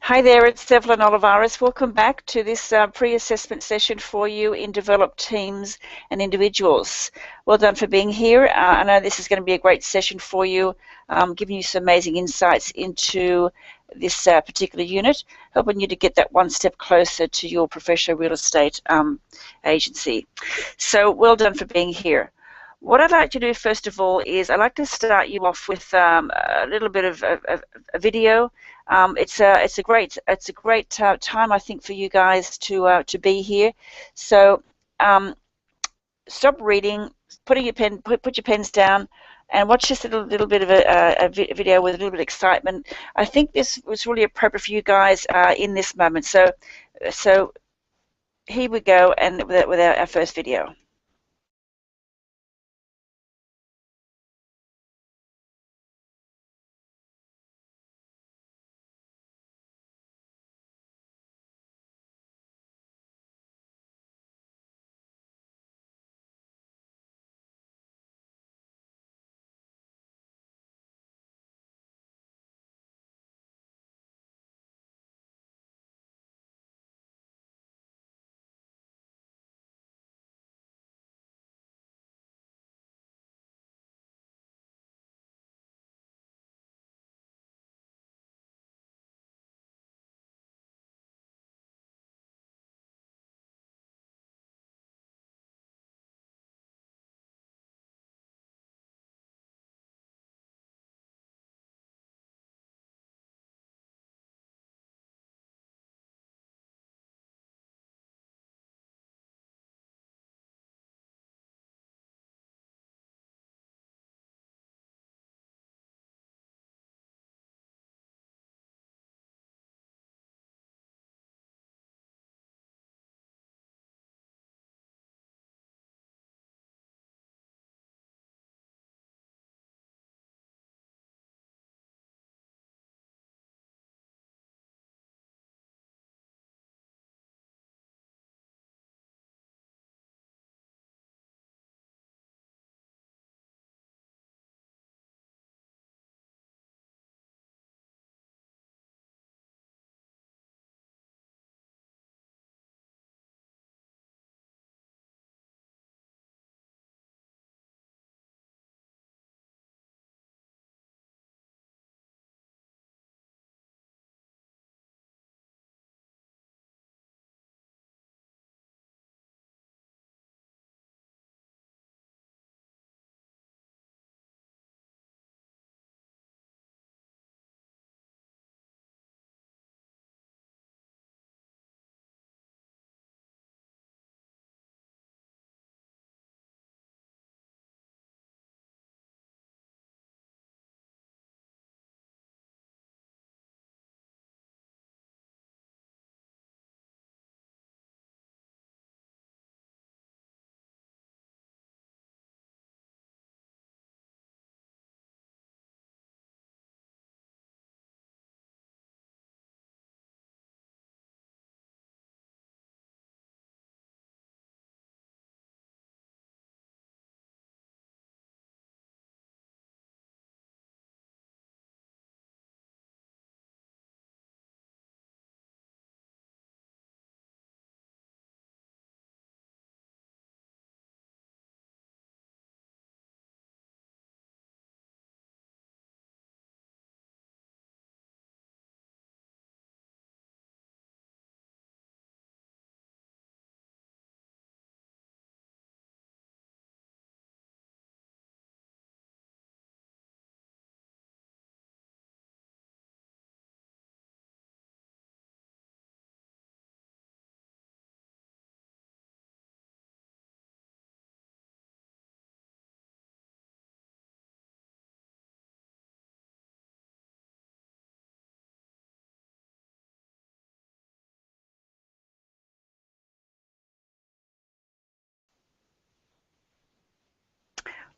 Hi there, it's Evelyn Olivares. Welcome back to this pre-assessment session for you in developed teams and individuals. Well done for being here. I know this is going to be a great session for you, giving you some amazing insights into this particular unit, helping you to get that one step closer to your professional real estate agency. So well done for being here. What I'd like to do first of all is I'd like to start you off with a little bit of a video. It's a great time, I think, for you guys to be here. So stop reading, put your pens down, and watch this little bit of a video with a little bit of excitement. I think this was really appropriate for you guys in this moment. So here we go, and with our first video.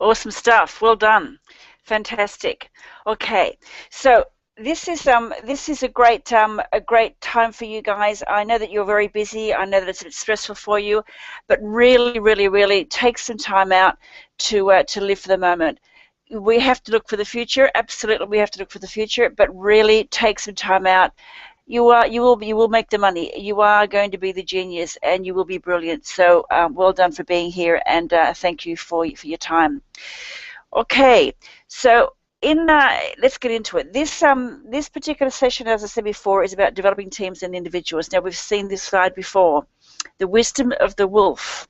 Awesome stuff. Well done. Fantastic. Okay, so this is a great time for you guys. I know that you're very busy. I know that it's a bit stressful for you, but really take some time out to live for the moment. We have to look for the future. Absolutely, we have to look for the future, but really take some time out you will make the money. You are going to be the genius, and you will be brilliant. So well done for being here, and thank you for your time. Okay, so let's get into it. This particular session, as I said before, is about developing teams and individuals. Now, we've seen this slide before. The wisdom of the wolf.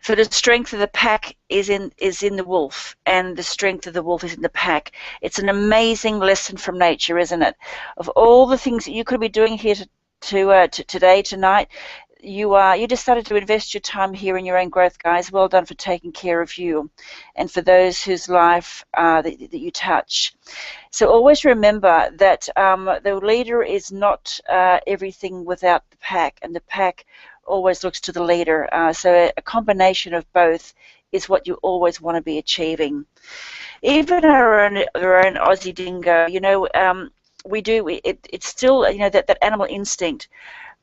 For the strength of the pack is in the wolf, and the strength of the wolf is in the pack. It's an amazing lesson from nature, isn't it? Of all the things that you could be doing here tonight, you decided to invest your time here in your own growth, guys. Well done for taking care of you, and for those whose life that you touch. So always remember that the leader is not everything without the pack, and the pack always looks to the leader. So a combination of both is what you always want to be achieving. Even our own Aussie dingo, it's still, that animal instinct.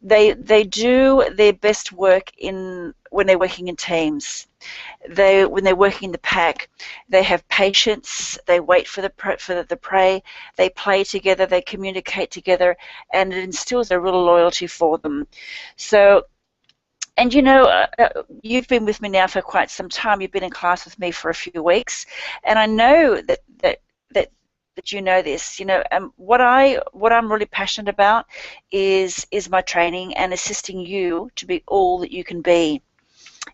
They do their best work when they're working in teams. When they're working in the pack, they have patience. They wait for the prey. They play together. They communicate together, and it instills a real loyalty for them. So. And you've been with me now for quite some time. You've been in class with me for a few weeks, and I know that you know this. What I'm really passionate about is my training and assisting you to be all that you can be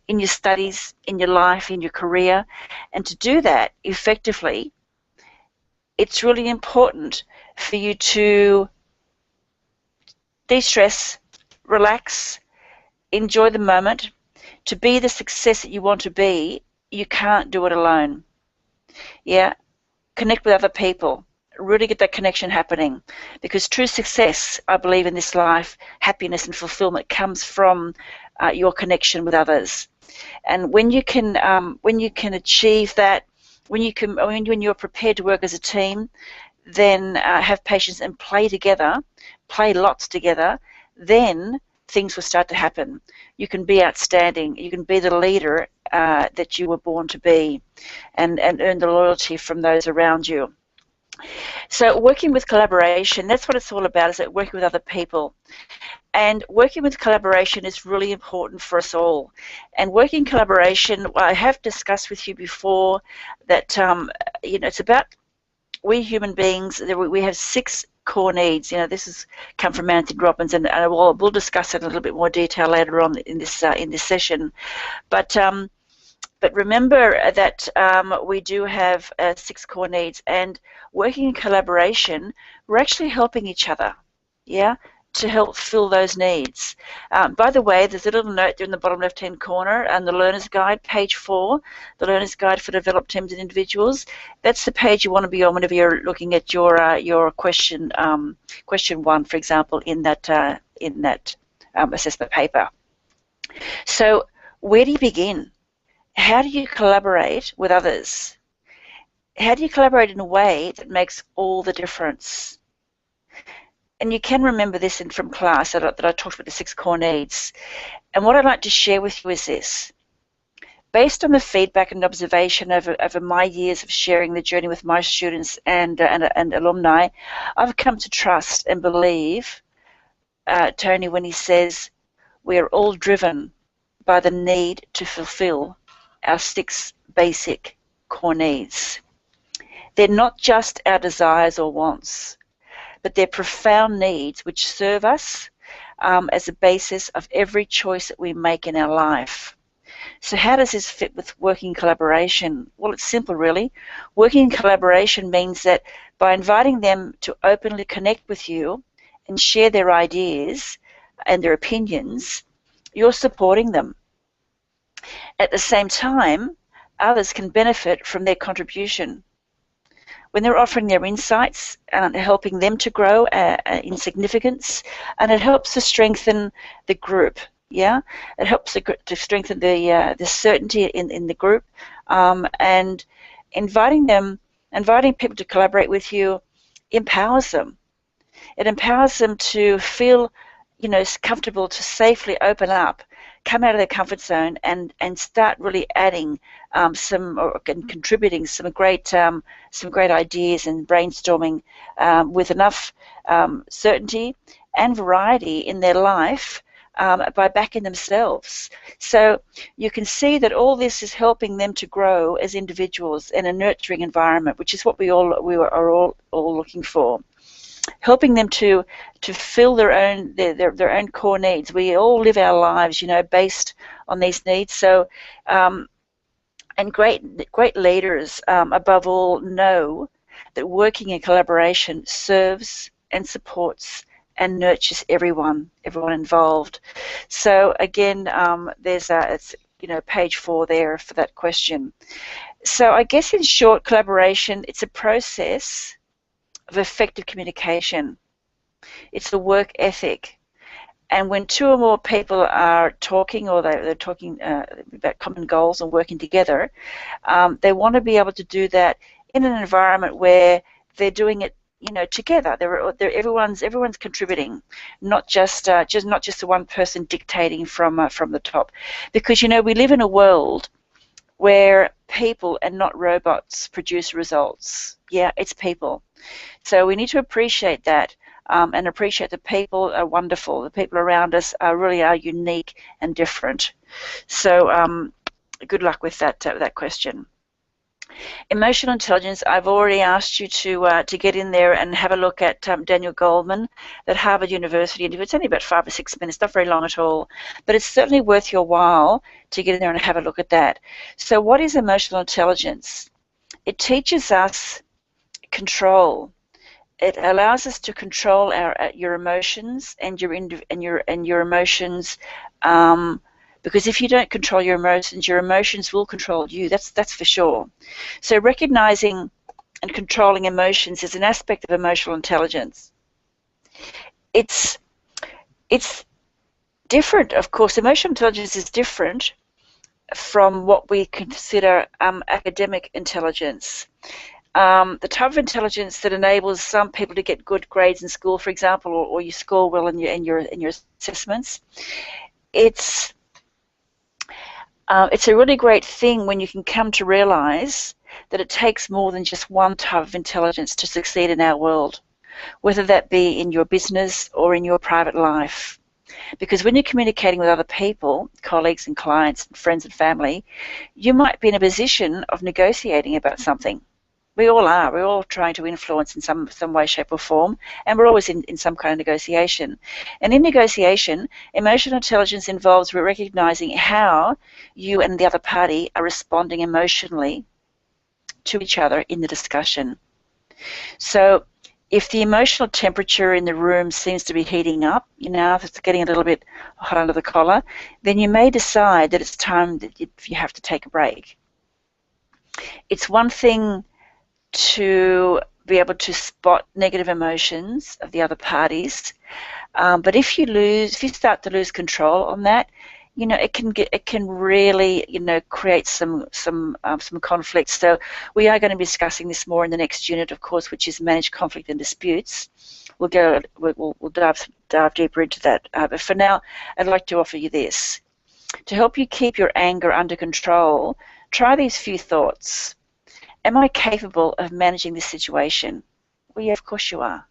in your studies, in your life, in your career, and to do that effectively. It's really important for you to de-stress, relax, enjoy the moment. To be the success that you want to be, you can't do it alone. Yeah, connect with other people. Really get that connection happening, because true success, I believe, in this life, happiness and fulfillment comes from your connection with others. And when you can achieve that, when you're prepared to work as a team, then have patience and play together, play lots together, then things will start to happen. You can be outstanding. You can be the leader that you were born to be, and earn the loyalty from those around you. So working with collaboration, that's what it's all about, is working with other people. And working with collaboration is really important for us all. And working collaboration, I have discussed with you before that, it's about, we human beings, we have 6 core needs. This has come from Anthony Robbins, and we'll discuss it in a little bit more detail later on in this session. But remember that we do have 6 core needs, and working in collaboration, we're actually helping each other, to help fill those needs. By the way, there's a little note there in the bottom left-hand corner, and the Learner's Guide, page 4, the Learner's Guide for Developed Teams and Individuals. That's the page you want to be on whenever you're looking at your question 1, for example, in that assessment paper. So where do you begin? How do you collaborate with others? How do you collaborate in a way that makes all the difference? And you can remember this from class that I talked about the 6 core needs. And what I'd like to share with you is this. Based on the feedback and observation over my years of sharing the journey with my students and alumni, I've come to trust and believe Tony when he says we are all driven by the need to fulfill our 6 basic core needs. They're not just our desires or wants, but they're profound needs which serve us as a basis of every choice that we make in our life. So how does this fit with working collaboration? Well, it's simple, really. Working in collaboration means that by inviting them to openly connect with you and share their ideas and their opinions, you're supporting them. At the same time, others can benefit from their contribution. When they're offering their insights and helping them to grow in significance, and it helps to strengthen the group. It helps to strengthen the certainty in the group, and inviting people to collaborate with you empowers them. It empowers them to feel, comfortable to safely open up, come out of their comfort zone and start really adding and contributing some great ideas and brainstorming with enough certainty and variety in their life by backing themselves. So you can see that all this is helping them to grow as individuals in a nurturing environment, which is what we are all looking for. Helping them to fill their own core needs. We all live our lives, based on these needs. So, and great leaders, above all, know that working in collaboration serves and supports and nurtures everyone involved. So again, there's it's page 4 there for that question. So I guess in short, collaboration, it's a process of effective communication. It's the work ethic. And when 2 or more people are talking, or they're talking about common goals and working together, they want to be able to do that in an environment where they're doing it, together. Everyone's contributing, not just the one person dictating from the top, because we live in a world where people and not robots produce results. Yeah, it's people. So we need to appreciate that and appreciate that people are wonderful. The people around us really are unique and different. So good luck with that question. Emotional intelligence, I've already asked you to get in there and have a look at Daniel Goleman at Harvard University. And it's only about 5 or 6 minutes, not very long at all, but it's certainly worth your while to get in there and have a look at that. So what is emotional intelligence? It teaches us control. It allows us to control your emotions and your emotions. Because if you don't control your emotions will control you. That's for sure. So recognizing and controlling emotions is an aspect of emotional intelligence. It's different, of course. Emotional intelligence is different from what we consider academic intelligence. The type of intelligence that enables some people to get good grades in school, for example, or you score well in your assessments. It's a really great thing when you can come to realize that it takes more than just one type of intelligence to succeed in our world, whether that be in your business or in your private life. Because when you're communicating with other people, colleagues and clients and friends and family, you might be in a position of negotiating about something. We all are. We're all trying to influence in some way, shape or form, and we're always in some kind of negotiation. And in negotiation, emotional intelligence involves recognizing how you and the other party are responding emotionally to each other in the discussion. So if the emotional temperature in the room seems to be heating up, if it's getting a little bit hot under the collar, then you may decide that it's time that you have to take a break. It's one thing to be able to spot negative emotions of the other parties, but if you start to lose control on that, it can really create some conflict. So we are going to be discussing this more in the next unit, of course, which is manage conflict and disputes. We'll dive deeper into that. But for now, I'd like to offer you this to help you keep your anger under control. Try these few thoughts. Am I capable of managing this situation? Well, yeah, of course you are.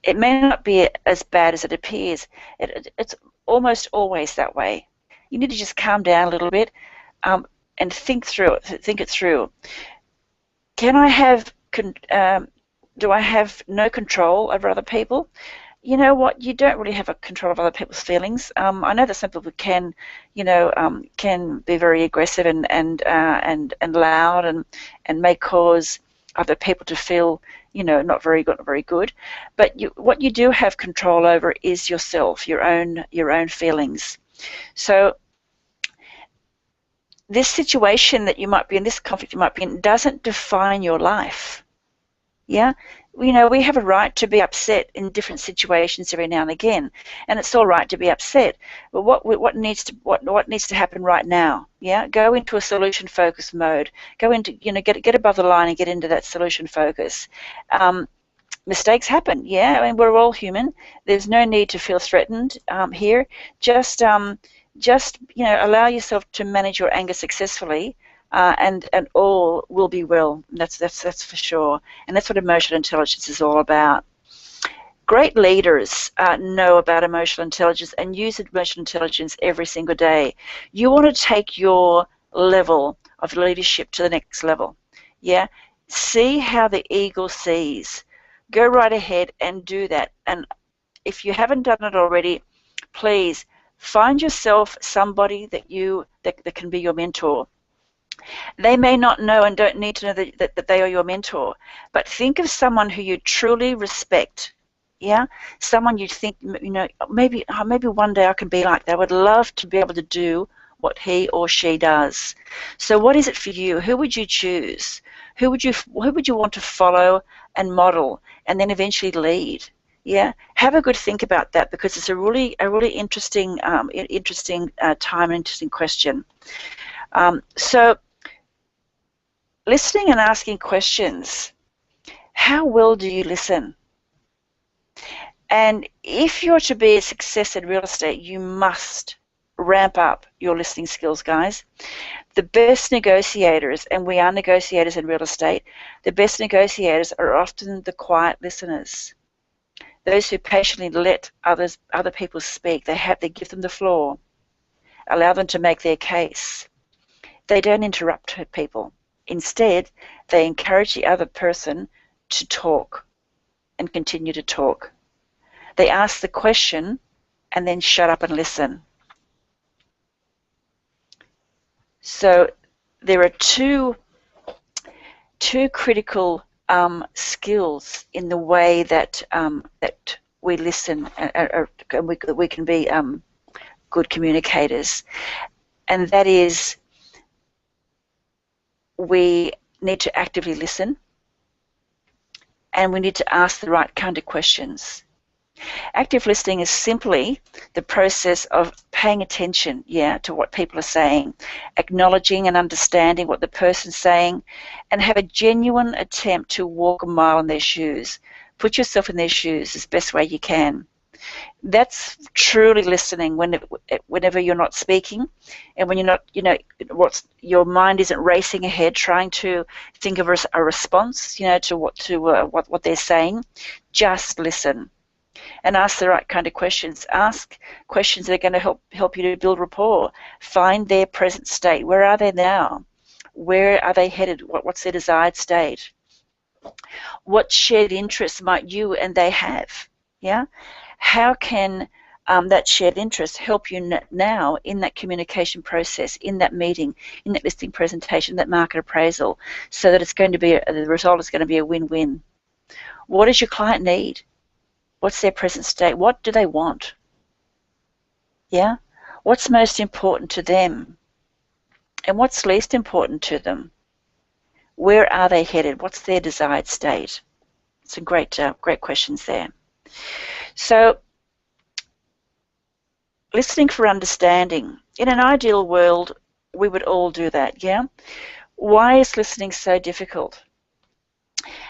It may not be as bad as it appears. It's almost always that way. You need to just calm down a little bit and think it through. Can I have? Do I have no control over other people? You know what? You don't really have a control of other people's feelings. I know that some people can be very aggressive and loud and may cause other people to feel not very good. But what you do have control over is yourself, your own feelings. So this situation that you might be in, this conflict you might be in, doesn't define your life. Yeah. We have a right to be upset in different situations every now and again, and it's all right to be upset. But what needs to happen right now? Yeah, go into a solution focus mode. Go into get above the line and get into that solution focus. Mistakes happen. Yeah, I mean we're all human. There's no need to feel threatened here. Just just, allow yourself to manage your anger successfully, and all will be well. That's for sure. And that's what emotional intelligence is all about. Great leaders know about emotional intelligence and use emotional intelligence every single day. You want to take your level of leadership to the next level. Yeah? See how the eagle sees. Go right ahead and do that. And if you haven't done it already, please find yourself somebody that can be your mentor. They may not know and don't need to know that they are your mentor, but think of someone who you truly respect. Yeah, someone you think, maybe one day I can be like that. I would love to be able to do what he or she does. So what is it for you? Who would you choose? Who would you want to follow and model, and then eventually lead? Yeah, have a good think about that, because it's a really interesting time and interesting question. So listening and asking questions. How well do you listen? And if you're to be a success in real estate, you must ramp up your listening skills, guys. The best negotiators, and we are negotiators in real estate, the best negotiators are often the quiet listeners. Those who patiently let other people speak. They give them the floor. Allow them to make their case. They don't interrupt people. Instead, they encourage the other person to talk and continue to talk. They ask the question and then shut up and listen. So there are two critical skills in the way that we listen, and we can be good communicators, and that is, we need to actively listen, and we need to ask the right kind of questions. Active listening is simply the process of paying attention, to what people are saying, acknowledging and understanding what the person's saying, and have a genuine attempt to walk a mile in their shoes. Put yourself in their shoes as best way you can. That's truly listening whenever you're not speaking, and when you're not, your mind isn't racing ahead trying to think of a response, to what they're saying. Just listen. And ask the right kind of questions. Ask questions that are going to help you to build rapport. Find their present state. Where are they now? Where are they headed? What's their desired state? What shared interests might you and they have? Yeah? How can that shared interest help you now in that communication process, in that meeting, in that listing presentation, that market appraisal, so that it's going to be the result is going to be a win-win? What does your client need? What's their present state? What do they want? Yeah? What's most important to them? And what's least important to them? Where are they headed? What's their desired state? Some great questions there. So, listening for understanding. In an ideal world, we would all do that, yeah? Why is listening so difficult?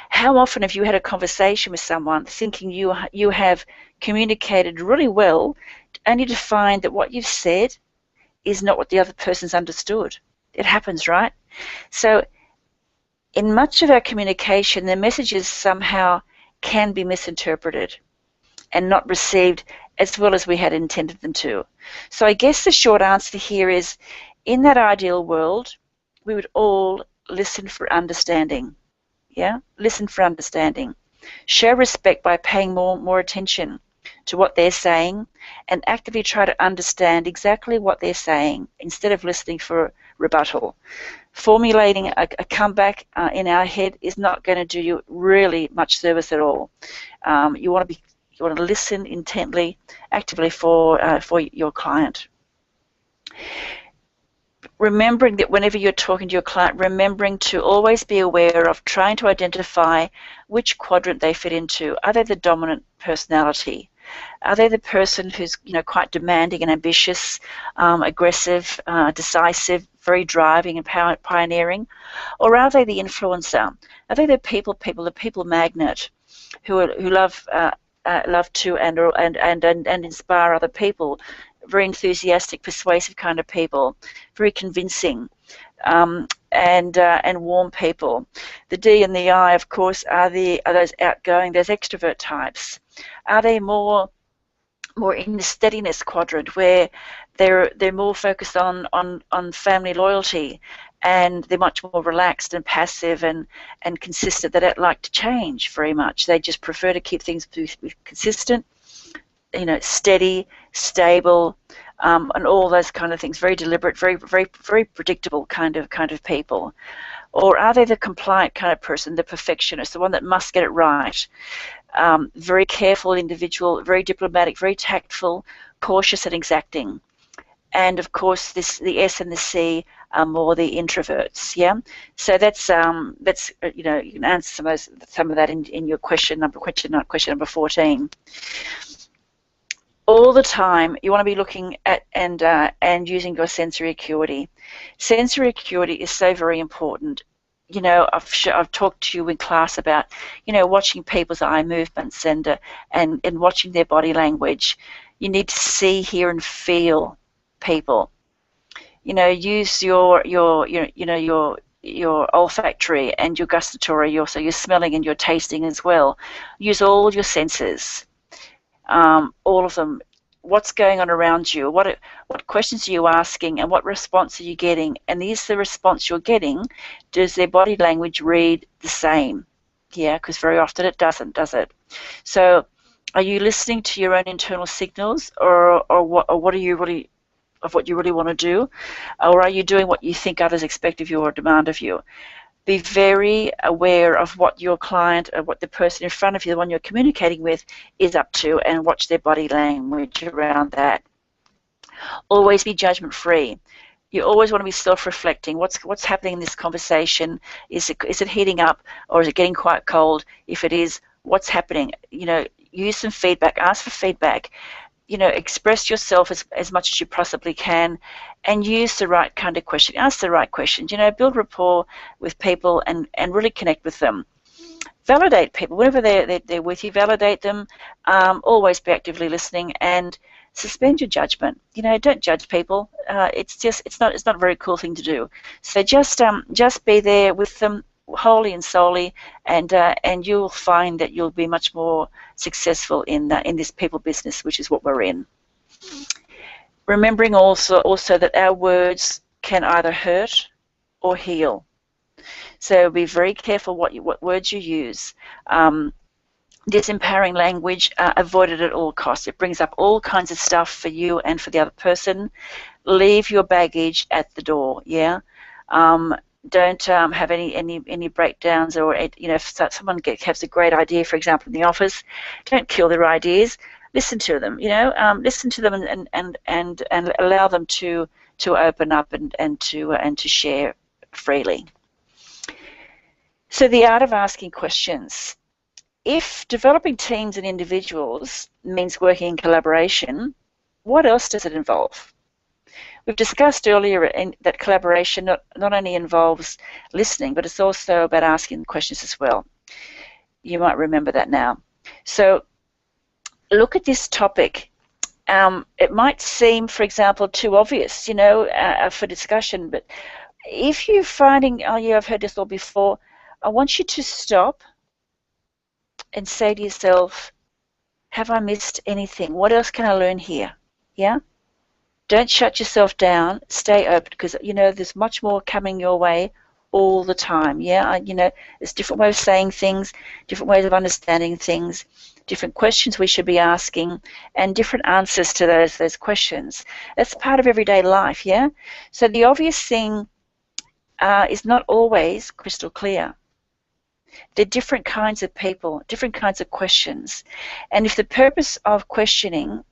How often have you had a conversation with someone thinking you have communicated really well, only to find that what you've said is not what the other person's understood? It happens, right? So in much of our communication, the messages somehow can be misinterpreted and not received as well as we had intended them to. So I guess the short answer here is, in that ideal world, we would all listen for understanding. Yeah, listen for understanding. Show respect by paying more attention to what they're saying, and actively try to understand exactly what they're saying instead of listening for rebuttal. Formulating a comeback in our head is not going to do you really much service at all. You want to listen intently, actively for your client. Remembering that whenever you're talking to your client, remembering to always be aware of trying to identify which quadrant they fit into. Are they the dominant personality? Are they the person who's quite demanding and ambitious, aggressive, decisive, very driving and pioneering? Or are they the influencer? Are they the people magnet who love to and inspire other people, very enthusiastic, persuasive kind of people, very convincing, and warm people. The D and the I, of course, are those outgoing, those extrovert types. Are they more in the steadiness quadrant, where they're more focused on family loyalty, and they're much more relaxed and passive and consistent? They don't like to change very much. They just prefer to keep things consistent, steady, stable, and all those kind of things. Very deliberate, very predictable kind of people. Or are they the compliant kind of person, the perfectionist, the one that must get it right? Very careful individual, very diplomatic, very tactful, cautious and exacting. And of course, the S and the C are more the introverts. Yeah. So that's you can answer some of that in your question number 14. All the time, you want to be looking at and using your sensory acuity. Sensory acuity is so very important. I've talked to you in class about, watching people's eye movements and watching their body language. You need to see, hear, and feel people. Use your olfactory and your gustatory, also your smelling and your tasting as well. Use all your senses. All of them. What's going on around you? What questions are you asking, and what response are you getting? And is the response you're getting, does their body language read the same? Yeah, because very often it doesn't, does it? So, are you listening to your own internal signals, or what are you really want to do, or are you doing what you think others expect of you or demand of you? Be very aware of what your client or what the person in front of you, the one you're communicating with, is up to, and watch their body language around that. Always be judgment-free. You always want to be self-reflecting. What's happening in this conversation? Is it heating up, or is it getting quite cold? If it is, what's happening? Use some feedback. Ask for feedback. Express yourself as much as you possibly can, and use the right kind of question. Ask the right questions. Build rapport with people and really connect with them. Validate people whenever they're with you. Validate them. Always be actively listening, and suspend your judgment. Don't judge people. It's not a very cool thing to do. So just be there with them wholly and solely, and you'll find that you'll be much more successful in this people business, which is what we're in. Remembering also that our words can either hurt or heal. So be very careful what words you use. Disempowering language, avoided at all costs. It brings up all kinds of stuff for you and for the other person. Leave your baggage at the door. Yeah. Don't have any breakdowns, or if someone has a great idea, for example, in the office, don't kill their ideas. Listen to them. Listen to them and allow them to open up and to share freely. So the art of asking questions. If developing teams and individuals means working in collaboration, what else does it involve? We've discussed earlier that collaboration not only involves listening, but it's also about asking questions as well. You might remember that now. So look at this topic. It might seem, for example, too obvious, for discussion, but if you're finding, oh yeah, I've heard this all before, I want you to stop and say to yourself, have I missed anything? What else can I learn here? Yeah? Don't shut yourself down. Stay open, because there's much more coming your way all the time. Yeah, there's different ways of saying things, different ways of understanding things, different questions we should be asking, and different answers to those questions. That's part of everyday life. Yeah. So the obvious thing is not always crystal clear. They're different kinds of people, different kinds of questions, and if the purpose of questioning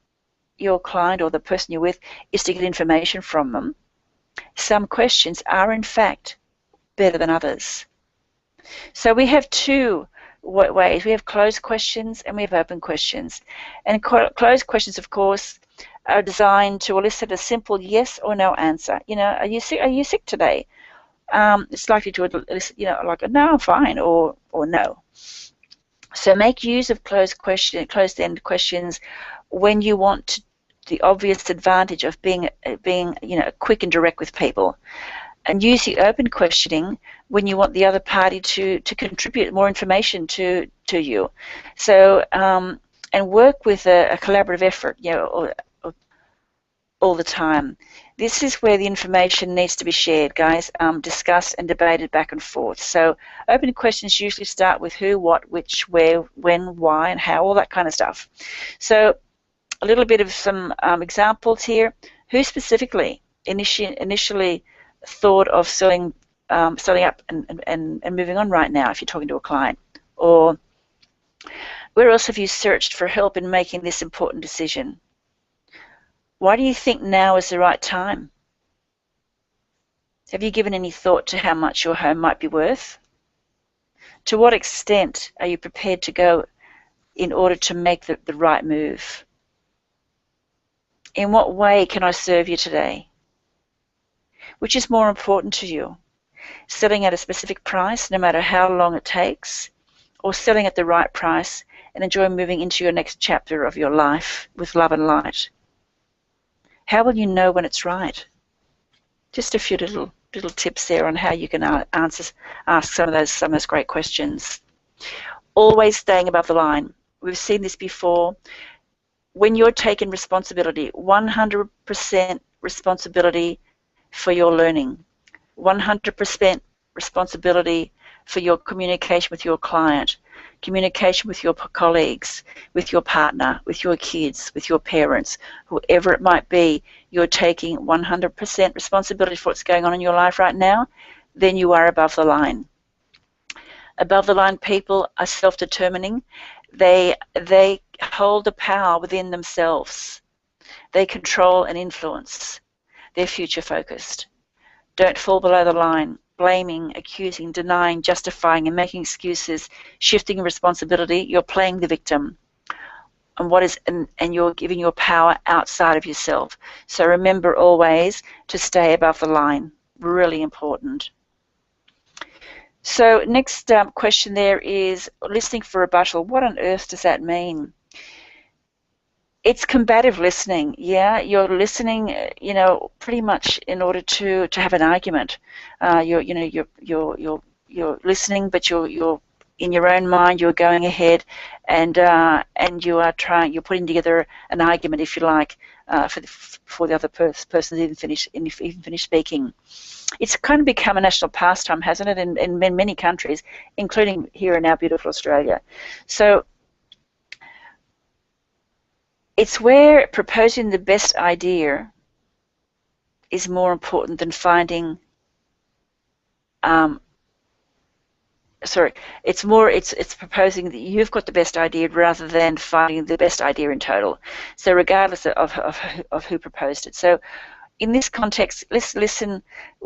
your client or the person you're with is to get information from them, some questions are in fact better than others. So we have two ways. We have closed questions and we have open questions. And closed questions, of course, are designed to elicit a simple yes or no answer. Are you sick today? It's likely to elicit, like a no, I'm fine, or no. So make use of closed-end questions when you want the obvious advantage of being quick and direct with people, and use the open questioning when you want the other party to contribute more information to you. So and work with a collaborative effort, all the time. This is where the information needs to be shared, guys, discussed and debated back and forth. So open questions usually start with who, what, which, where, when, why, and how, all that kind of stuff. So a little bit of some examples here. Who specifically initially thought of selling up and moving on right now if you're talking to a client? Or where else have you searched for help in making this important decision? Why do you think now is the right time? Have you given any thought to how much your home might be worth? To what extent are you prepared to go in order to make the right move? In what way can I serve you today? Which is more important to you? Selling at a specific price, no matter how long it takes, or selling at the right price and enjoy moving into your next chapter of your life with love and light? How will you know when it's right? Just a few little tips there on how you can ask some of those great questions. Always staying above the line. We've seen this before. When you're taking responsibility, 100% responsibility for your learning, 100% responsibility for your communication with your client, communication with your colleagues, with your partner, with your kids, with your parents, whoever it might be, you're taking 100% responsibility for what's going on in your life right now, then you are above the line. Above the line people are self-determining. They hold the power within themselves. They control and influence. They're future-focused. Don't fall below the line. Blaming, accusing, denying, justifying, and making excuses, shifting responsibility. You're playing the victim, and you're giving your power outside of yourself. So remember always to stay above the line. Really important. So next question there is listening for rebuttal. What on earth does that mean? It's combative listening. Yeah, you're listening, pretty much in order to have an argument. You're listening, but you're in your own mind. You're going ahead, and you're putting together an argument, if you like, for the other person to even finish speaking. It's kind of become a national pastime, hasn't it? In many countries, including here in our beautiful Australia. So it's where proposing the best idea is more important than finding. It's proposing that you've got the best idea rather than finding the best idea in total. So regardless of who proposed it. So in this context, we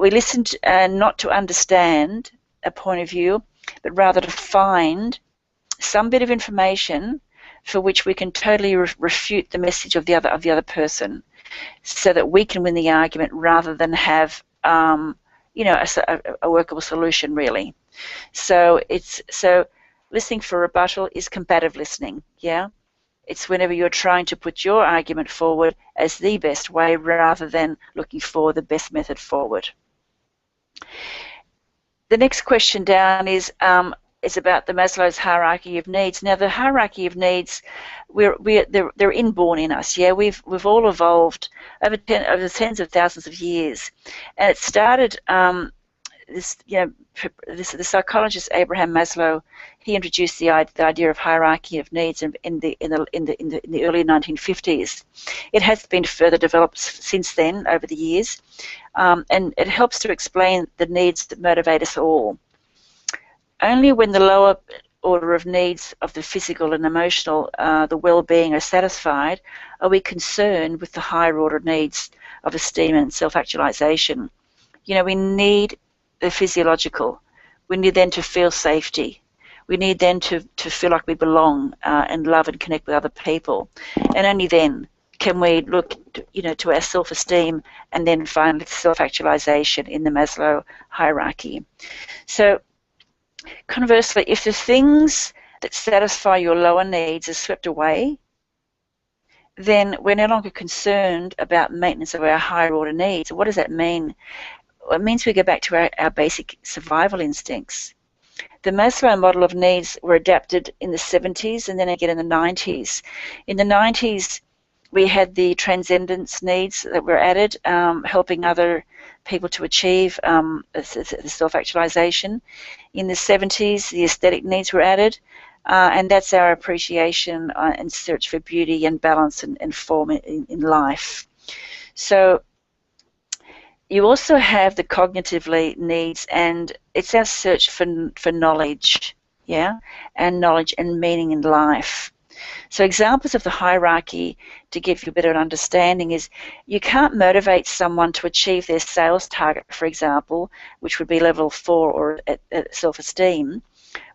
listened not to understand a point of view, but rather to find some bit of information for which we can totally refute the message of the other person, so that we can win the argument rather than have a workable solution, really. So listening for rebuttal is combative listening. Yeah, it's whenever you're trying to put your argument forward as the best way rather than looking for the best method forward. The next question down is about the Maslow's hierarchy of needs. Now, the hierarchy of needs, they're inborn in us. Yeah, we've all evolved over tens of thousands of years, and it started. The psychologist Abraham Maslow, he introduced the idea of hierarchy of needs in the early 1950s. It has been further developed since then over the years, and it helps to explain the needs that motivate us all. Only when the lower order of needs of the physical and emotional, the well-being, are satisfied, are we concerned with the higher order needs of esteem and self-actualization. We need the physiological. We need then to feel safety. We need then to feel like we belong and love and connect with other people. And only then can we look to our self-esteem and then find self-actualization in the Maslow hierarchy. So conversely, if the things that satisfy your lower needs are swept away, then we're no longer concerned about maintenance of our higher order needs. What does that mean? Well, it means we go back to our basic survival instincts. The Maslow model of needs were adapted in the 70s and then again in the 90s. In the 90s, we had the transcendence needs that were added, helping other people to achieve self-actualization. In the 70s, the aesthetic needs were added, and that's our appreciation and search for beauty and balance and form in life. So you also have the cognitive needs, and it's our search for knowledge, yeah, and knowledge and meaning in life. So examples of the hierarchy, to give you a better understanding, is you can't motivate someone to achieve their sales target, for example, which would be level 4 or at self-esteem,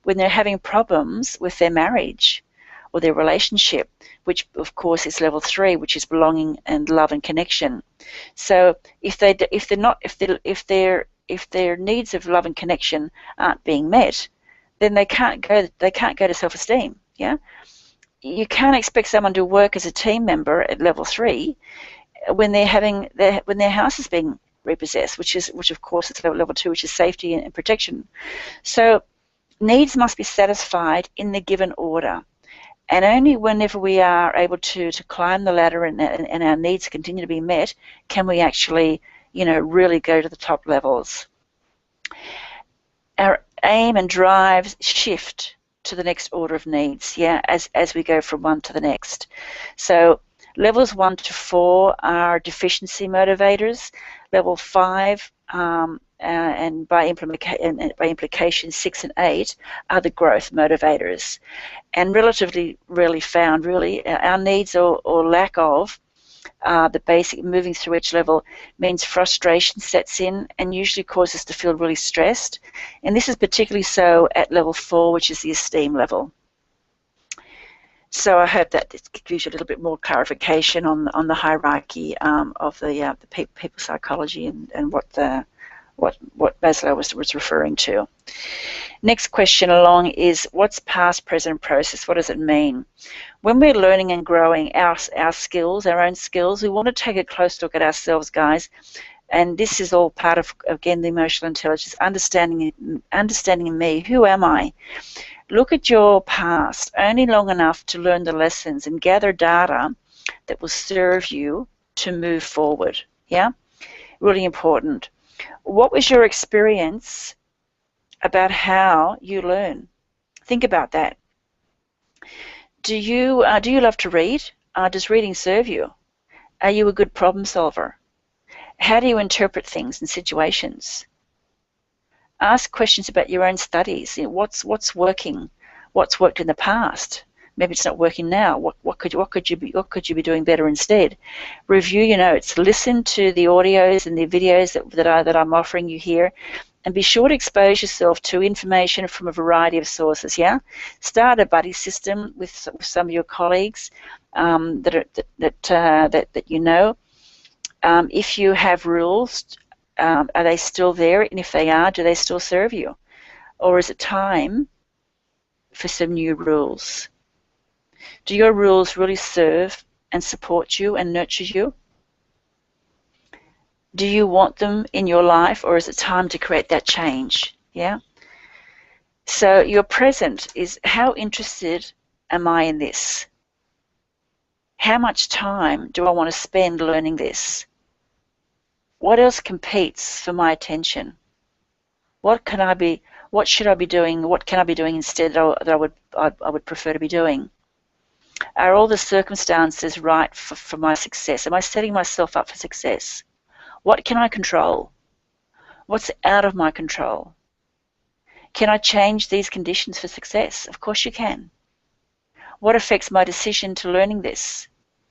when they're having problems with their marriage or their relationship, which of course is level 3, which is belonging and love and connection. So if their needs of love and connection aren't being met, then they can't go to self-esteem. Yeah, you can't expect someone to work as a team member at level 3 when when their house is being repossessed, which of course is level 2, which is safety and protection. So needs must be satisfied in the given order. And only whenever we are able to climb the ladder and our needs continue to be met, can we actually, really go to the top levels. Our aim and drive shift to the next order of needs, yeah, as we go from one to the next. So levels 1 to 4 are deficiency motivators. Level 5 and by implication 6 and 8 are the growth motivators, and relatively rarely found. Really, our needs or lack of the basic moving through each level means frustration sets in and usually causes us to feel really stressed, and this is particularly so at level 4, which is the esteem level. So I hope that this gives you a little bit more clarification on the hierarchy of the people psychology and what Maslow was referring to. Next question along is, what's past, present, process? What does it mean? When we're learning and growing our skills, our own skills, we want to take a close look at ourselves, guys. And this is all part of, again, the emotional intelligence, understanding me. Who am I? Look at your past only long enough to learn the lessons and gather data that will serve you to move forward. Yeah? Really important. What was your experience about how you learn? Think about that. Do you love to read? Does reading serve you? Are you a good problem solver? How do you interpret things and situations? Ask questions about your own studies. What's working? What's worked in the past? Maybe it's not working now. What could you be doing better instead? Review your notes. Listen to the audios and the videos that I'm offering you here, and be sure to expose yourself to information from a variety of sources. Yeah, start a buddy system with some of your colleagues that you know. If you have rules, are they still there? And if they are, do they still serve you? Or is it time for some new rules? Do your rules really serve and support you and nurture you? Do you want them in your life, or is it time to create that change? Yeah. So your present is, how interested am I in this? How much time do I want to spend learning this? What else competes for my attention? What should I be doing? What can I be doing instead that I would prefer to be doing? Are all the circumstances right for my success? Am I setting myself up for success? What can I control? What's out of my control? Can I change these conditions for success? Of course you can. What affects my decision to learning this?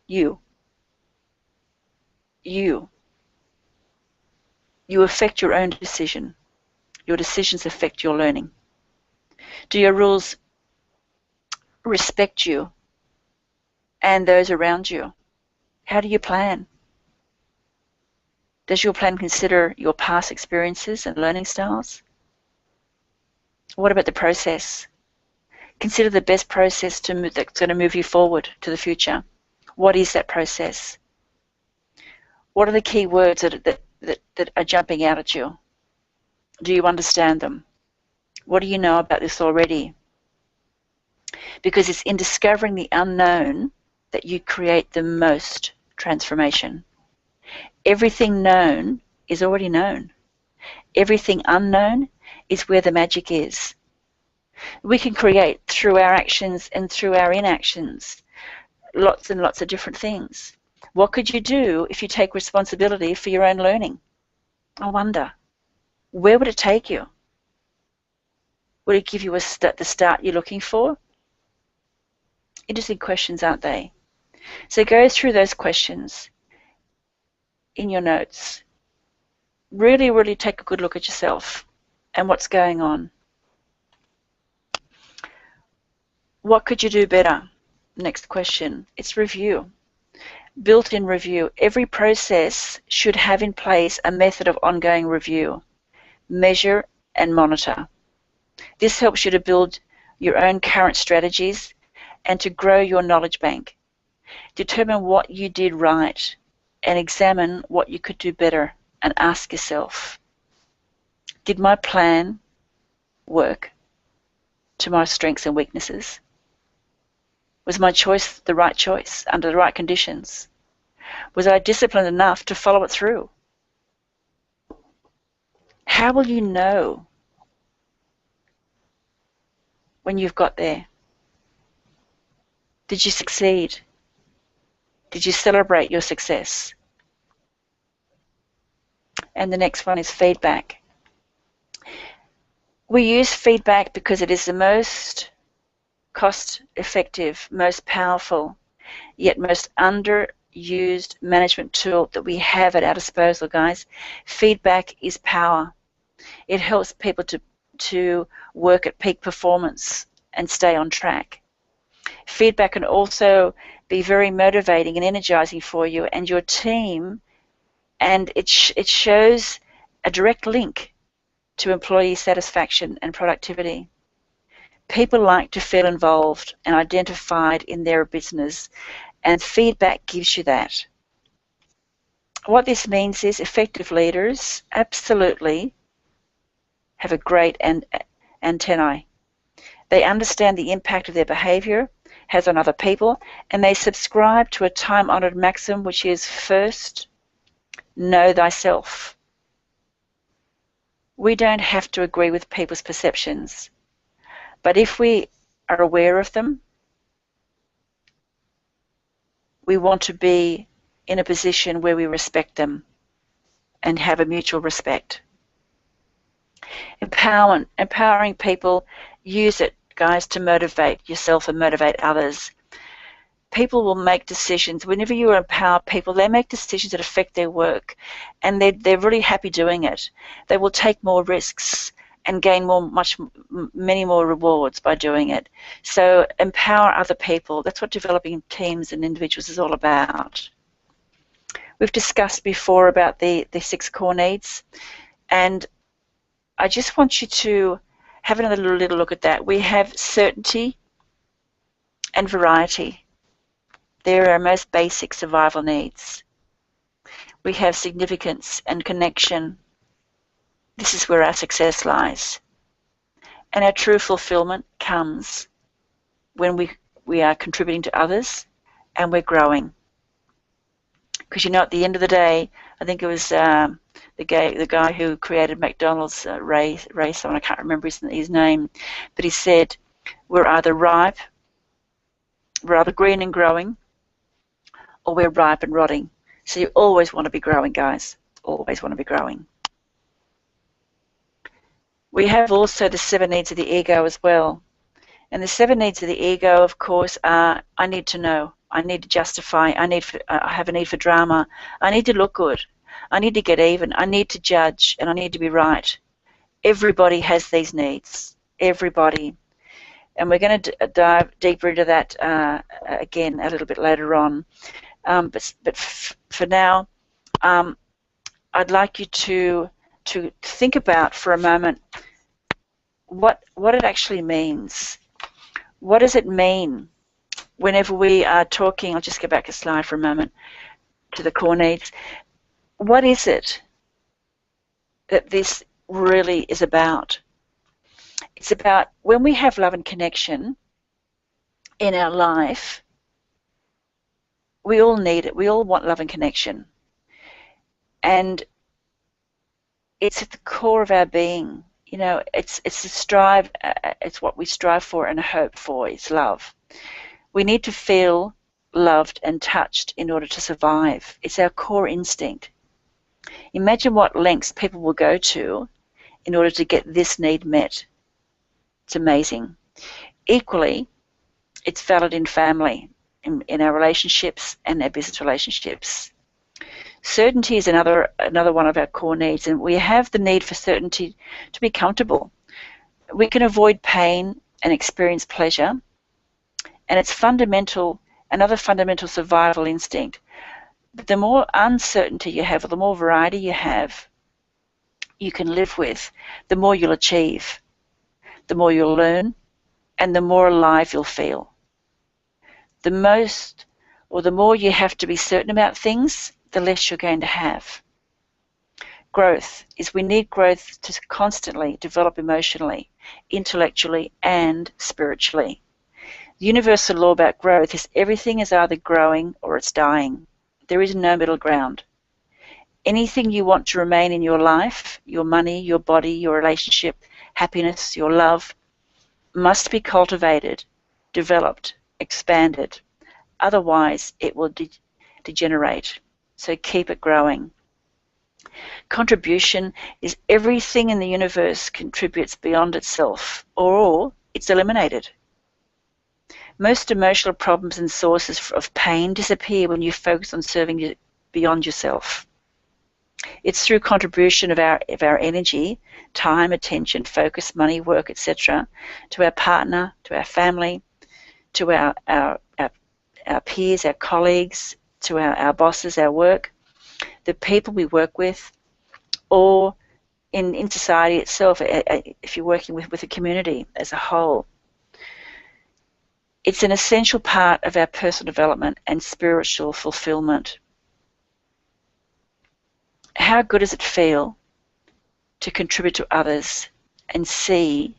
You. You affect your own decision. Your decisions affect your learning. Do your rules respect you and those around you? How do you plan? Does your plan consider your past experiences and learning styles? What about the process? Consider the best process that's going to move you forward to the future. What is that process? What are the key words that are jumping out at you? Do you understand them? What do you know about this already? Because it's in discovering the unknown that you create the most transformation. Everything known is already known. Everything unknown is where the magic is. We can create through our actions and through our inactions lots and lots of different things. What could you do if you take responsibility for your own learning? I wonder, where would it take you? Would it give you the start you're looking for? Interesting questions, aren't they? So go through those questions in your notes. Really, really take a good look at yourself and what's going on. What could you do better? Next question. It's review. Built-in review. Every process should have in place a method of ongoing review. Measure and monitor. This helps you to build your own current strategies and to grow your knowledge bank. Determine what you did right and examine what you could do better, and ask yourself, did my plan work to my strengths and weaknesses? Was my choice the right choice under the right conditions? Was I disciplined enough to follow it through? How will you know when you've got there? Did you succeed? Did you celebrate your success? And the next one is feedback. We use feedback because it is the most cost-effective, most powerful, yet most underused management tool that we have at our disposal, guys. Feedback is power. It helps people to work at peak performance and stay on track. Feedback can also be very motivating and energizing for you and your team, and it shows a direct link to employee satisfaction and productivity. People like to feel involved and identified in their business, and feedback gives you that. What this means is effective leaders absolutely have a great antennae. They understand the impact of their behavior has on other people, and they subscribe to a time-honored maxim, which is first, know thyself. We don't have to agree with people's perceptions, but if we are aware of them, we want to be in a position where we respect them and have a mutual respect. Empowering people, use it, guys, to motivate yourself and motivate others. People will make decisions. Whenever you empower people, they make decisions that affect their work, and they're really happy doing it. They will take more risks and gain many more rewards by doing it. So empower other people. That's what developing teams and individuals is all about. We've discussed before about the 6 core needs, and I just want you to have another little look at that. We have certainty and variety. They're our most basic survival needs. We have significance and connection. This is where our success lies. And our true fulfillment comes when we are contributing to others and we're growing. Because you know, at the end of the day, I think it was the guy who created McDonald's, Ray someone, I can't remember his name, but he said, we're either ripe, we're either green and growing, or we're ripe and rotting. So you always want to be growing, guys. Always want to be growing. We have also the 7 needs of the ego as well. And the 7 needs of the ego, of course, are I need to know, I need to justify, I have a need for drama, I need to look good, I need to get even, I need to judge, and I need to be right. Everybody has these needs. Everybody. And we're going to dive deeper into that again a little bit later on. But for now, I'd like you to think about for a moment what it actually means. What does it mean whenever we are talking, I'll just go back a slide for a moment to the core needs. What is it that this really is about? It's about when we have love and connection in our life, we all need it. We all want love and connection. And it's at the core of our being. You know, it's the strive, it's what we strive for and hope for, is love. We need to feel loved and touched in order to survive. It's our core instinct. Imagine what lengths people will go to in order to get this need met. It's amazing. Equally, it's valid in family, in our relationships and our business relationships. Certainty is another one of our core needs, and we have the need for certainty to be comfortable. We can avoid pain and experience pleasure, and it's another fundamental survival instinct. But the more uncertainty you have, or the more variety you have, you can live with, the more you'll achieve, the more you'll learn, and the more alive you'll feel. The more you have to be certain about things, the less you're going to have. Growth is we need growth to constantly develop emotionally, intellectually, and spiritually. The universal law about growth is everything is either growing or it's dying. There is no middle ground. Anything you want to remain in your life, your money, your body, your relationship, happiness, your love, must be cultivated, developed, expanded. Otherwise, it will degenerate. So keep it growing. Contribution is everything in the universe contributes beyond itself, or it's eliminated. Most emotional problems and sources of pain disappear when you focus on serving beyond yourself. It's through contribution of our energy, time, attention, focus, money, work, etc., to our partner, to our family, to our peers, our colleagues, to our bosses, our work, the people we work with, or in society itself, if you're working with a community as a whole. It's an essential part of our personal development and spiritual fulfillment. How good does it feel to contribute to others and see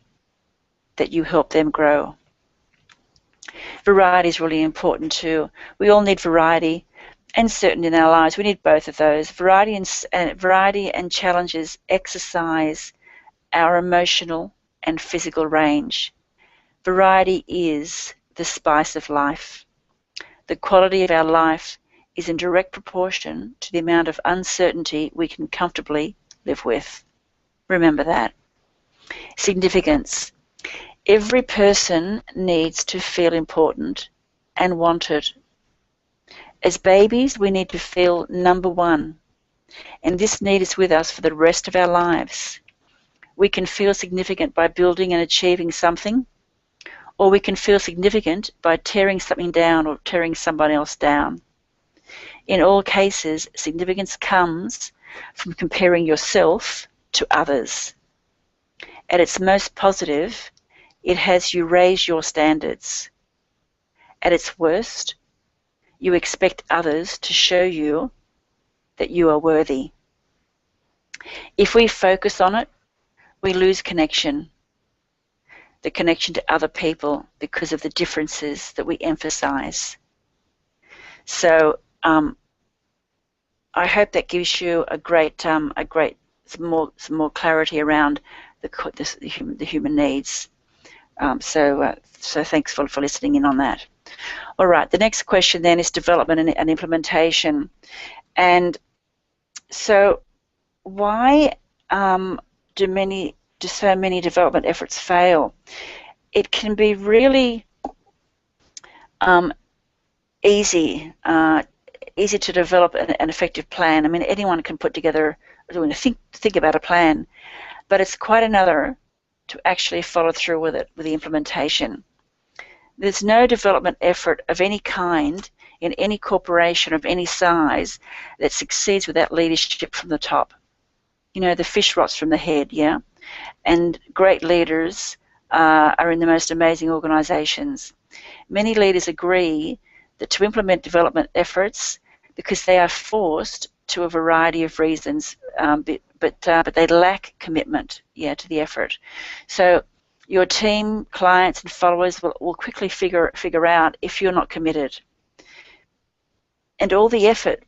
that you help them grow? Variety is really important too. We all need variety and certainty in our lives. We need both of those. Variety and challenges exercise our emotional and physical range. Variety is the spice of life. The quality of our life is in direct proportion to the amount of uncertainty we can comfortably live with. Remember that. Significance. Every person needs to feel important and wanted. As babies, we need to feel number one, and this need is with us for the rest of our lives. We can feel significant by building and achieving something, or we can feel significant by tearing something down or tearing somebody else down. In all cases, significance comes from comparing yourself to others. At its most positive, it has you raise your standards. At its worst, you expect others to show you that you are worthy. If we focus on it, we lose connection, the connection to other people, because of the differences that we emphasize. So I hope that gives you some more clarity around the human needs. So thanks for listening in on that. All right, the next question then is development and implementation. And so why do so many development efforts fail? It can be really easy to develop an effective plan. I mean, anyone can put together, think about a plan, but it's quite another to actually follow through with it, with the implementation. There's no development effort of any kind in any corporation of any size that succeeds without leadership from the top. You know, the fish rots from the head, yeah? And great leaders are in the most amazing organizations. Many leaders agree that to implement development efforts, because they are forced to a variety of reasons, but they lack commitment, to the effort. So your team, clients, and followers will quickly figure out if you're not committed. And all the effort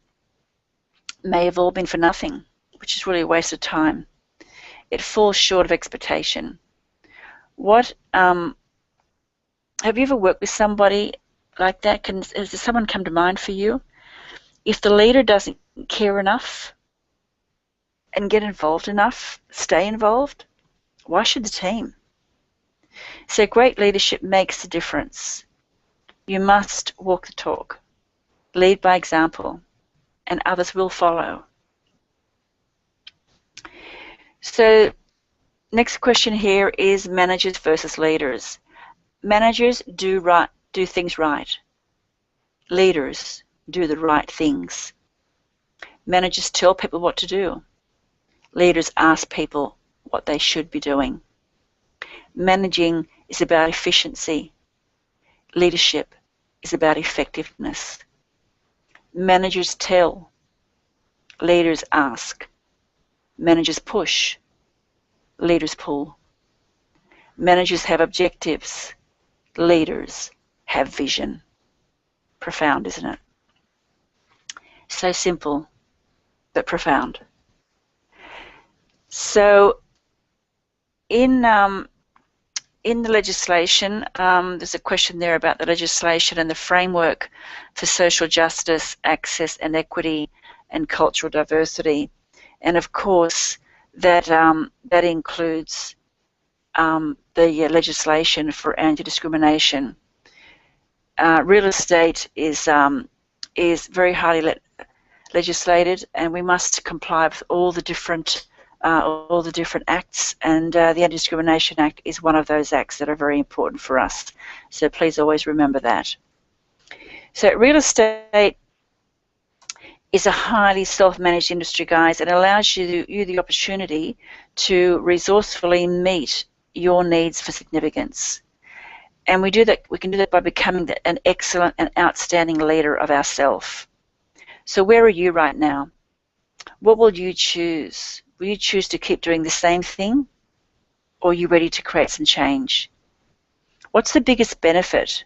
may have all been for nothing, which is really a waste of time. It falls short of expectation. Have you ever worked with somebody like that? Has someone come to mind for you? If the leader doesn't care enough and get involved enough, stay involved, why should the team? So great leadership makes a difference. You must walk the talk, lead by example, and others will follow. So next question here is managers versus leaders. Managers do things right. Leaders do the right things. Managers tell people what to do. Leaders ask people what they should be doing. Managing is about efficiency. Leadership is about effectiveness. Managers tell. Leaders ask. Managers push. Leaders pull. Managers have objectives. Leaders have vision. Profound, isn't it? So simple, but profound. So in the legislation, there's a question there about the legislation and the framework for social justice, access and equity and cultural diversity. And of course, that includes the legislation for anti-discrimination. Real estate is very highly legislated, and we must comply with all the different acts, and the Anti-Discrimination Act is one of those acts that are very important for us. So please always remember that. So real estate is a highly self-managed industry, guys, and allows you the opportunity to resourcefully meet your needs for significance. And we can do that by becoming an excellent and outstanding leader of ourselves. So where are you right now? What will you choose? Will you choose to keep doing the same thing, or are you ready to create some change? What's the biggest benefit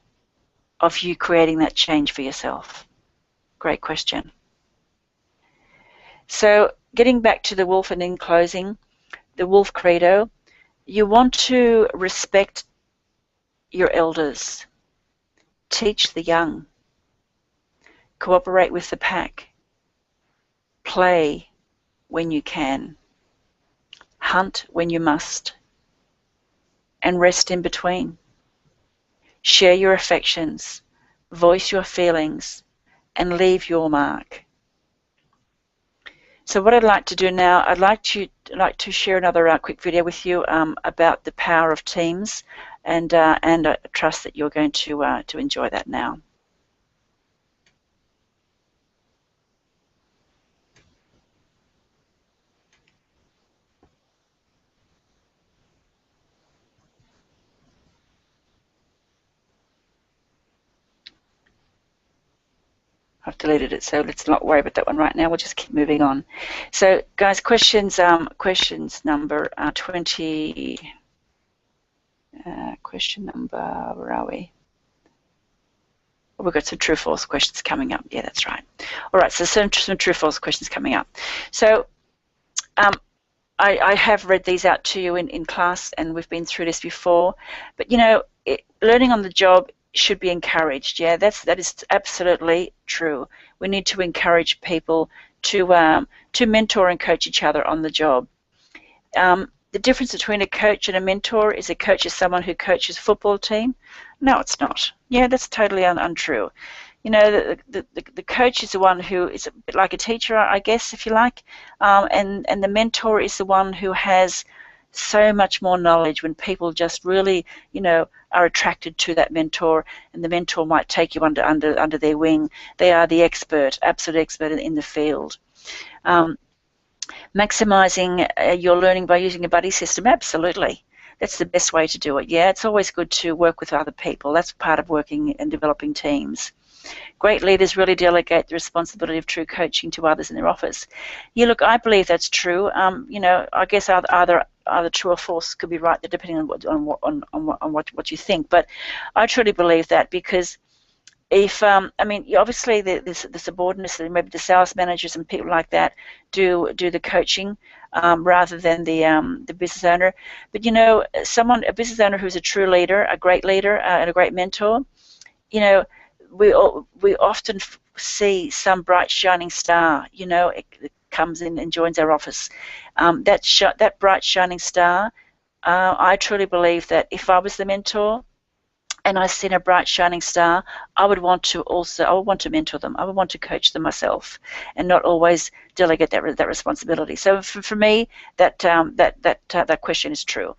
of you creating that change for yourself? Great question. So getting back to the Wolf, and in closing, the Wolf Credo, you want to respect your elders, teach the young, cooperate with the pack, play when you can, hunt when you must, and rest in between. Share your affections, voice your feelings, and leave your mark. So what I'd like to do now, I'd like to share another quick video with you about the power of teams, and I trust that you're going to enjoy that now. I've deleted it, so let's not worry about that one right now. We'll just keep moving on. So, guys, questions number 20. Question number, where are we? Oh, we've got some true-false questions coming up. Yeah, that's right. All right, so some true-false questions coming up. So, I have read these out to you in class, and we've been through this before. But, you know, learning on the job should be encouraged. Yeah, that is absolutely true. We need to encourage people to mentor and coach each other on the job. The difference between a coach and a mentor is a coach is someone who coaches a football team. No, it's not. Yeah, that's totally untrue. You know, the coach is the one who is a bit like a teacher, I guess, if you like, and the mentor is the one who has so much more knowledge. When people just really, you know, are attracted to that mentor, and the mentor might take you under their wing. They are the expert, absolute expert in the field. Maximizing your learning by using a buddy system, absolutely. That's the best way to do it. Yeah, it's always good to work with other people. That's part of working and developing teams. Great leaders really delegate the responsibility of true coaching to others in their office. Yeah, look, I believe that's true. You know, I guess either true or false could be right, depending on what you think. But I truly believe that, because if I mean, obviously the subordinates, maybe the sales managers and people like that, do the coaching rather than the business owner. But you know, a business owner who's a true leader, a great leader, and a great mentor, you know, we often see some bright shining star. You know, it comes in and joins our office. That bright shining star. I truly believe that if I was the mentor, and I seen a bright shining star, I would want to mentor them. I would want to coach them myself, and not always delegate that responsibility. So for me, that question is true.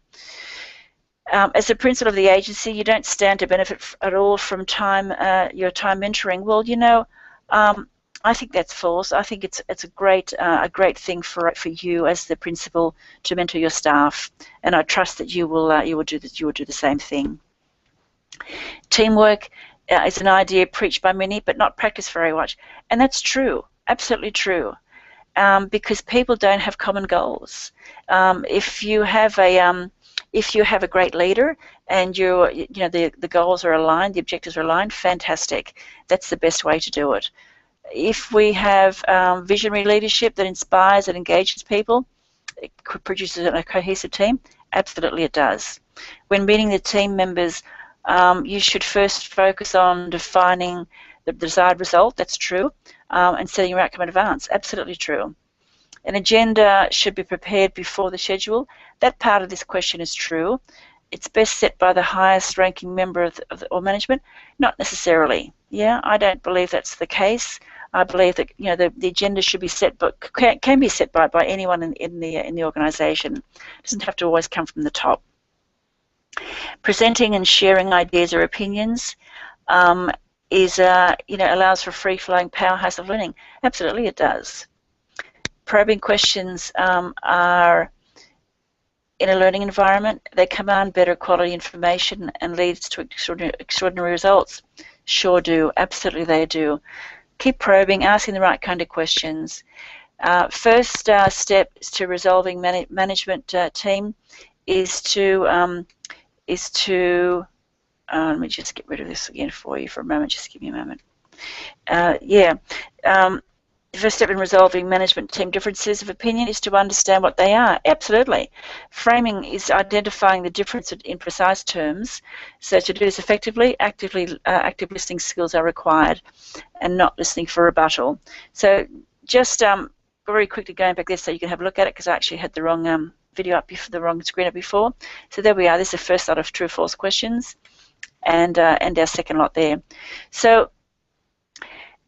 As the principal of the agency, you don't stand to benefit at all from your time mentoring. Well, you know, I think that's false. I think it's a great thing for you as the principal to mentor your staff, and I trust that you will do the same thing. Teamwork is an idea preached by many, but not practiced very much, and that's true, absolutely true, because people don't have common goals. If you have a great leader and the goals are aligned, the objectives are aligned, fantastic. That's the best way to do it. If we have visionary leadership that inspires and engages people, it produces a cohesive team. Absolutely, it does. When meeting the team members, you should first focus on defining the desired result. That's true, and setting your outcome in advance. Absolutely true. An agenda should be prepared before the schedule. That part of this question is true. It's best set by the highest ranking member or management. Not necessarily. Yeah, I don't believe that's the case. I believe that the agenda should be set, but can be set by anyone in the organisation. It doesn't have to always come from the top. Presenting and sharing ideas or opinions allows for free-flowing powerhouse of learning. Absolutely, it does. Probing questions are in a learning environment. They command better quality information and leads to extraordinary results. Sure do. Absolutely, they do. Keep probing, asking the right kind of questions. First step to resolving management team is to let me just get rid of this again for you for a moment. Just give me a moment. The first step in resolving management team differences of opinion is to understand what they are. Absolutely. Framing is identifying the difference in precise terms. So to do this effectively, active listening skills are required, and not listening for rebuttal. So just very quickly going back there so you can have a look at it, because I actually had the wrong video up before, the wrong screen up before. So there we are. This is the first lot of true/false questions, and our second lot there. So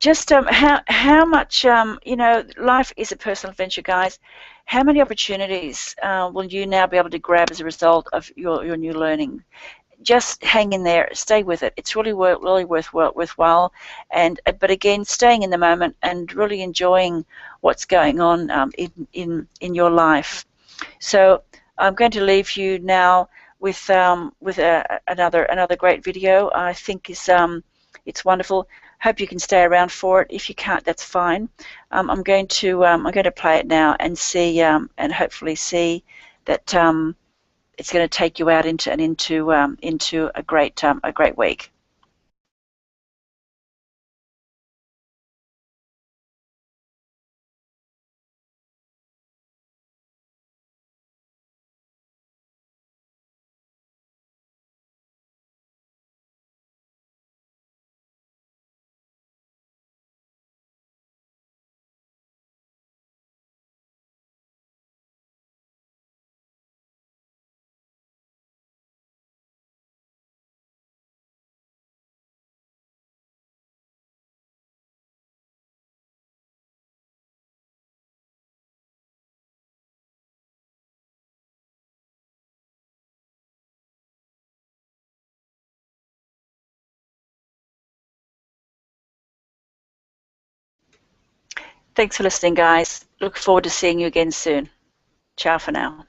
just how much life is a personal adventure, guys. How many opportunities will you now be able to grab as a result of your new learning? Just hang in there, stay with it. It's really worthwhile, but again, staying in the moment and really enjoying what's going on in your life. So I'm going to leave you now with another great video. I think it's wonderful. Hope you can stay around for it. If you can't, that's fine. I'm going to play it now and see and hopefully see that it's going to take you out into a great week. Thanks for listening, guys. Look forward to seeing you again soon. Ciao for now.